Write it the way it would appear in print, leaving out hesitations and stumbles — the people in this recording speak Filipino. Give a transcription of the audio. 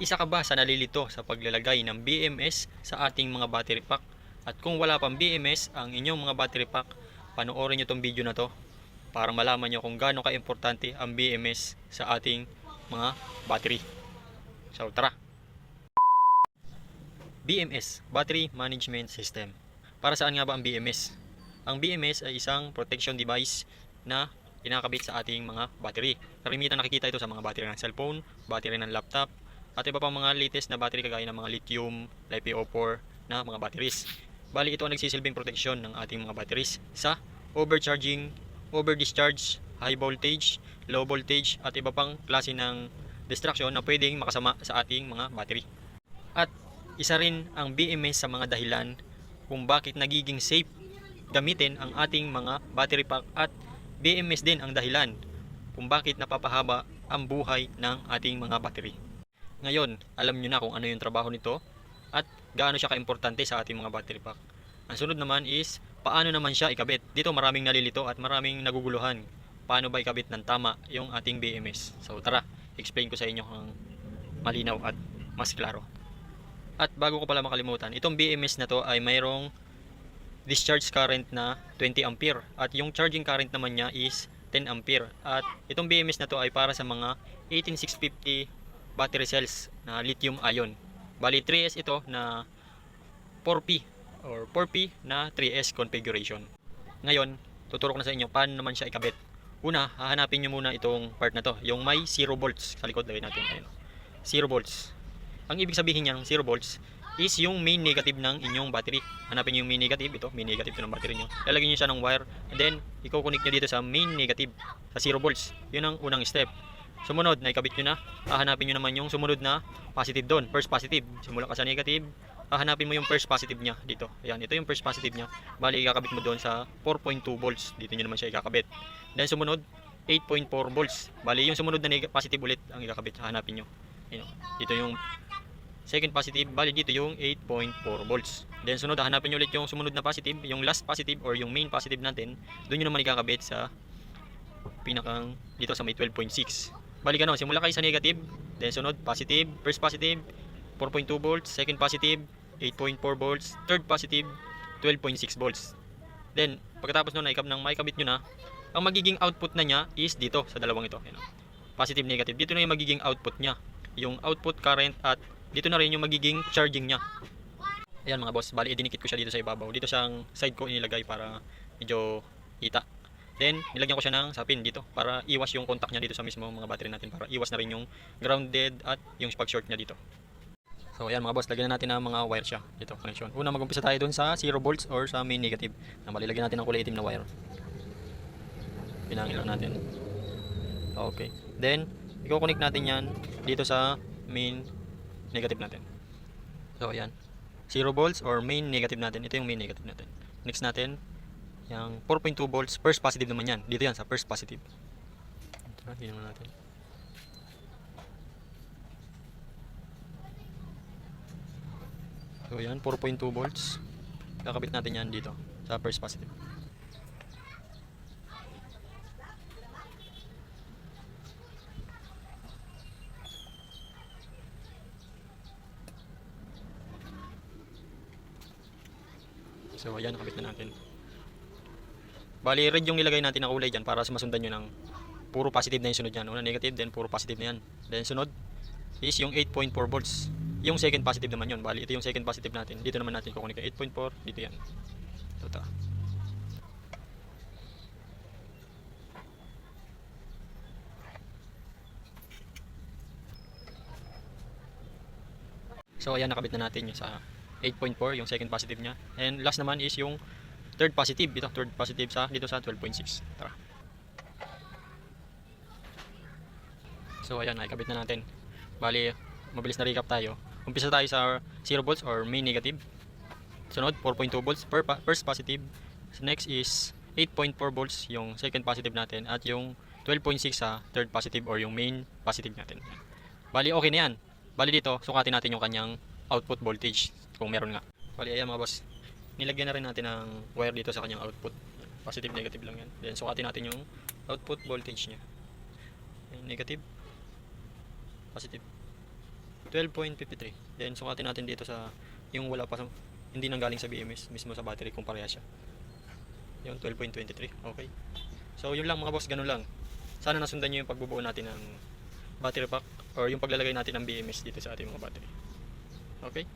Isa ka ba sa nalilito sa paglalagay ng BMS sa ating mga battery pack? At kung wala pang BMS ang inyong mga battery pack, panoorin nyo tong video na to para malaman nyo kung gaano ka-importante ang BMS sa ating mga battery. So tara! BMS, Battery Management System. Para saan nga ba ang BMS? Ang BMS ay isang protection device na kinakabit sa ating mga battery. Karamihan nakikita ito sa mga battery ng cellphone, battery ng laptop, at iba pang mga latest na battery kagaya ng mga lithium, LiPo4 na mga batteries. Bali ito ang nagsisilbing proteksyon ng ating mga batteries sa overcharging, overdischarge, high voltage, low voltage at iba pang klase ng distraction na pwedeng makasama sa ating mga battery. At isa rin ang BMS sa mga dahilan kung bakit nagiging safe gamitin ang ating mga battery pack, at BMS din ang dahilan kung bakit napapahaba ang buhay ng ating mga battery. Ngayon, alam nyo na kung ano yung trabaho nito at gaano siya kaimportante sa ating mga battery pack. Ang sunod naman is, paano naman siya ikabit? Dito maraming nalilito at maraming naguguluhan. Paano ba ikabit ng tama yung ating BMS? So tara, explain ko sa inyo ng malinaw at mas klaro. At bago ko pala makalimutan, itong BMS na to ay mayroong discharge current na 20 ampere at yung charging current naman niya is 10 ampere. At itong BMS na to ay para sa mga 18650 battery cells na lithium ion. Bali 3S ito na 4P or 4P na 3S configuration. Ngayon, tuturo ko na sa inyo paano naman siya ikabit. Una, hahanapin nyo muna itong part na to, yung may 0 volts sa likod. Lagay natin, ayun, 0 volts. Ang ibig sabihin niyang 0 volts is yung main negative ng inyong battery. Hanapin nyo yung main negative, ito, main negative ito ng battery nyo. Lalagyan nyo siya ng wire, and then, i-connect nyo dito sa main negative, sa 0 volts. Yun ang unang step. Sumunod, naikabit nyo na, hahanapin nyo naman yung sumunod na positive doon, first positive. Simula ka sa negative, hahanapin mo yung first positive niya dito. Ayan, ito yung first positive niya. Bali, ikakabit mo doon sa 4.2 volts. Dito nyo naman siya ikakabit. Then, sumunod, 8.4 volts. Bali, yung sumunod na positive ulit ang ikakabit. Hahanapin nyo. Ayan, dito yung second positive, bali dito yung 8.4 volts. Then sunod, hanapin nyo ulit yung sumunod na positive, yung last positive or yung main positive natin. Doon nyo naman ikakabit sa pinakang dito sa may 12.6. Bali gano'n, simula kayo sa negative, then sunod positive, first positive 4.2 volts, second positive 8.4 volts, third positive 12.6 volts. Then pagkatapos nun maikabit nyo na, ang magiging output na niya is dito sa dalawang ito. Yan, positive negative, dito na yung magiging output niya, yung output current, at dito na rin yung magiging charging niya. Ayan mga boss, bali idinikit ko siya dito sa ibabaw. Dito siyang side ko inilagay para medyo kita. Then nilagyan ko siya ng sapin dito para iwas yung contact niya dito sa mismo mga battery natin, para iwas na rin yung grounded at yung spark short niya dito. So ayan mga boss, lagyan na natin ng mga wire siya dito, connection. Una, mag-umpisa tayo dun sa 0 volts or sa main negative. Bali lagyan natin ng kulay itim na wire. Pinangin lang natin. Okay. Then i-connect natin yan dito sa main negative natin. So ayan, 0 volts or main negative natin. Ito yung main negative natin. Next natin yung 4.2 volts, first positive naman yan. Dito yan sa first positive. Tara, tingnan natin. So ayan, 4.2 volts. Kakabit natin yan dito sa first positive. So ayan, nakabit na natin. Bali red yung nilagay natin na kulay dyan para sumasundan nyo ng puro positive na yung sunod yan. Una negative, then puro positive na yan. Then sunod is yung 8.4 volts. Yung second positive naman yun. Bali ito yung second positive natin. Dito naman natin kukunin yung 8.4. Dito yan. So ito. So ayan, nakabit na natin yung sa 8.4, yung second positive niya. And last naman is yung third positive. Ito, third positive sa dito sa 12.6. Tara. So ayan, nakikabit na natin. Bali, mabilis na recap tayo. Umpisa tayo sa 0 volts or main negative. Sunod, 4.2 volts first positive. So next is 8.4 volts yung second positive natin, at yung 12.6 sa third positive or yung main positive natin. Bali, okay na yan. Bali dito, sukatin natin yung kanyang output voltage kung meron nga. Bali ayan mga boss, nilagyan na rin natin ng wire dito sa kanyang output. Positive negative lang yan. Then sukatin natin yung output voltage niya. Negative, positive, 12.53. Then sukatin natin dito sa yung wala pa hindi nanggaling sa BMS mismo sa battery kung pareha siya. Yung 12.23. Okay. So yun lang mga boss, ganun lang. Sana nasundan niyo yung pagbubuo natin ng battery pack or yung paglalagay natin ng BMS dito sa ating mga battery. Okay?